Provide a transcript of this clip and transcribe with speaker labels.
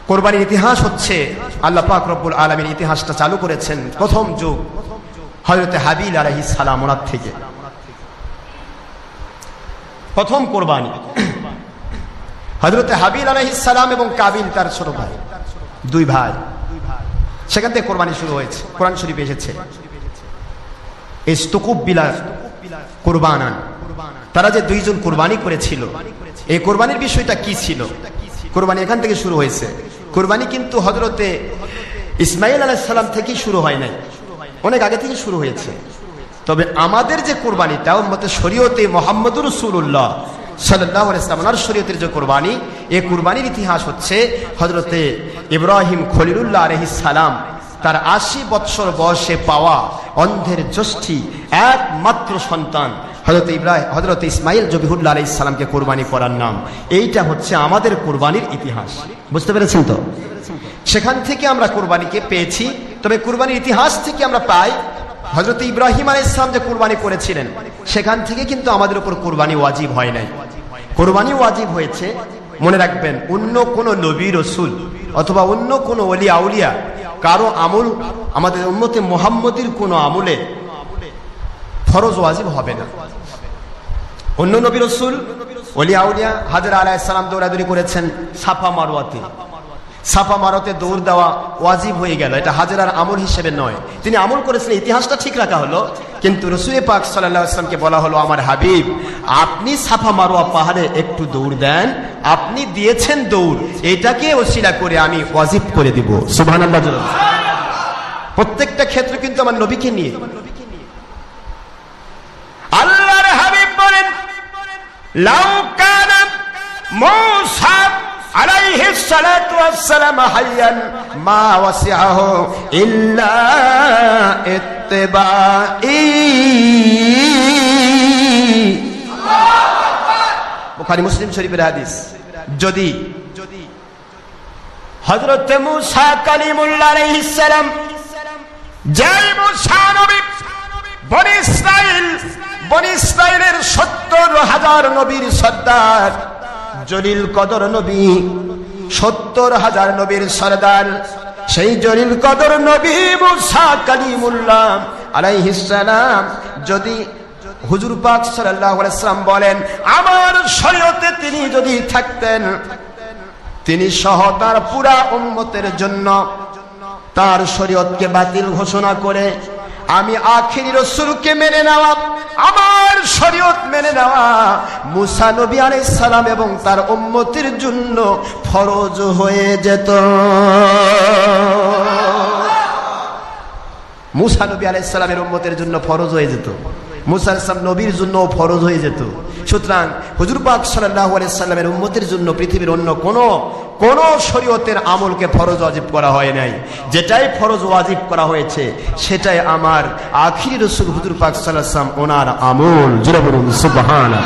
Speaker 1: কোরবানির ইতিহাস হচ্ছে আল্লাহ পাক রব্বুল আলামিন ইতিহাসটা চালু করেছেন প্রথম যুগ হযরত হাবিল আলাইহিস সালাম ওনার থেকে। প্রথম কোরবানি হযরত হাবিল আলাইহিস সালাম এবং কাবিল তার ছোট ভাই, দুই ভাই, সেখান থেকে কোরবানি শুরু হয়েছে। কোরআন শরীফে এসেছে ইস্তুকুবিলা কুরবানান, তারা যে দুইজন কোরবানি করেছিল, এই কোরবানির বিষয়টা কি ছিল? কোরবানি এখান থেকে শুরু হয়েছে। কোরবানি কিন্তু হযরতে ইসমাইল আলাইহিস সালাম থেকেই শুরু হয় নাই, অনেক আগে থেকে শুরু হয়েছে। তবে আমাদের যে কোরবানিটা উম্মতে শরীয়তে মুহাম্মদুর রাসূলুল্লাহ সাল্লাল্লাহু আলাইহি ওয়াসাল্লাম ওনার শরীয়তের যে কোরবানি, এই কোরবানির ইতিহাস হচ্ছে হযরতে ইব্রাহিম খলিলুল্লাহ আলাইহিস সালাম তার ৮০ বৎসর বয়সে পাওয়া অন্ধের জ্যেষ্ঠী একমাত্র সন্তান হযরত ইসমাইল জবিহুল্লাহ আলাইহিস সালামকে কোরবানি করার নাম। এইটা হচ্ছে আমাদের কোরবানির ইতিহাস। বুঝতে পেরেছেন তো? সেখান থেকে আমরা কোরবানিকে পেয়েছি। তবে কোরবানির ইতিহাস থেকে আমরা পাই হযরত ইব্রাহিম আলাইহিস সালাম যে কোরবানি করেছিলেন, সেখান থেকে কিন্তু আমাদের উপর কোরবানি ওয়াজিব হয় নাই। কোরবানি ওয়াজিব হয়েছে, মনে রাখবেন, অন্য কোন নবী রাসূল অথবা অন্য কোন ওলি আউলিয়া কারো আমল আমাদের উম্মতে মুহাম্মদীর কোন আমলে ফরজ ওয়াজিব হবে না। অন্য নবী রাসূল ওলি আউলিয়া হাজরা আলাইহিস সালাম দৌড়াদৌড়ি করেছেন সাফা মারওয়াতে, সাফা মারওয়াতে দৌড় দেওয়া ওয়াজিব হয়ে গেল, এটা হাজরার আমল হিসেবে নয়। তিনি আমল করেছেন, ইতিহাসটা ঠিক রাখা হলো। কিন্তু রাসূল পাক সাল্লাল্লাহু আলাইহি ওয়াসাল্লামকে বলা হলো, আমার হাবিব আপনি সাফা মারওয়া পাহাড়ে একটু দৌড় দেন, আপনি দিয়েছেন দৌড়, এটাকে ওসিলা করে আমি ওয়াজিব করে দিব। সুবহানাল্লাহ। প্রত্যেকটা ক্ষেত্রে কিন্তু আমার নবীকে নিয়ে। আল্লাহর হাবিব বলেন, লাউ কানা মূসা আলাইহিস সালাতু ওয়াস সালাম হাইয়ান মা ওয়াসিআহু ইল্লা ইত্তিবাই। বুখারী মুসলিম শরীফের হাদিস। যদি হযরত মূসা কালিমুল্লাহ আলাইহিস সালাম, যেই মূসা নবী বনি ইসরাইলের ৭০,০০০ নবীর সর্দার, জলিল কদর নবী, ৭০,০০০ নবীর সর্দার, সেই জলিল কদর নবী মূসা কালিমুল্লাহ আলাইহিস সালাম যদি হুজুর পাক সাল্লাল্লাহু আলাইহি ওয়াসাল্লাম বলেন, আমার শরীয়তে তিনি যদি থাকতেন, তিনি সহ তার পুরা উম্মতের জন্য তার শরীয়তকে বাতিল ঘোষণা করে আমি আখিরি রাসূলকে মেনে নেওয়া, আমার শরীয়ত মেনে নেওয়া মূসা নবী আলাইহিস সালাম এবং তার উম্মতের জন্য ফরজ হয়ে যেত। মূসা নবী আলাইহিস সালামের উম্মতের জন্য ফরজ হয়ে যেত, মূসা আলাইহিস সালাম নবীর জন্য ফরজ হয়ে যেত। সুতরাং হুজুর পাক সাল্লাল্লাহু আলাইহি সাল্লামের উম্মতের জন্য পৃথিবীর অন্য কোন শরীয়তের আমলকে ফরজ ওয়াজিব করা হয় নাই। যেটাই ফরজ ওয়াজিব করা হয়েছে সেটাই আমার আখিরি রাসূল হুজুর পাক সাল্লাল্লাহু আলাইহি ওয়াসাল্লাম ওনার আমল। জোরে বলুন সুবহানাল্লাহ।